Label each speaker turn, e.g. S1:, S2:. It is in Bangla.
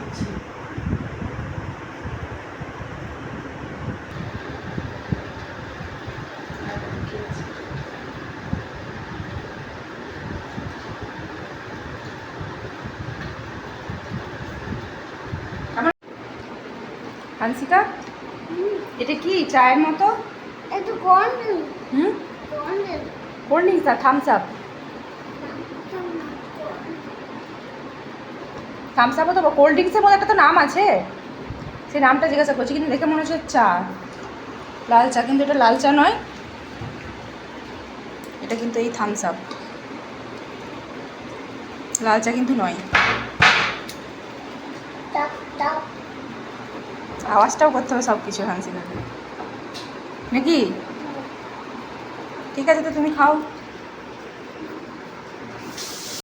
S1: দিচ্ছি। হানসিকা, এটা কি চায়ের মতো?
S2: একটু কোন
S1: হুম, কোল্ড ড্রিঙ্কস না, থামস আপ। থামস আপও তো কোল্ড ড্রিঙ্কসের মধ্যে একটা তো নাম আছে, সেই নামটা জিজ্ঞাসা করছি, কিন্তু দেখে মনে হচ্ছে চা, লাল চা, কিন্তু এটা লাল চা নয়, এটা কিন্তু এই থামস আপ, লাল চা কিন্তু নয়। আওয়াজটাও করতে হবে সব কিছু হানসিকাকে নাকি? ঠিক আছে, তো তুমি খাও।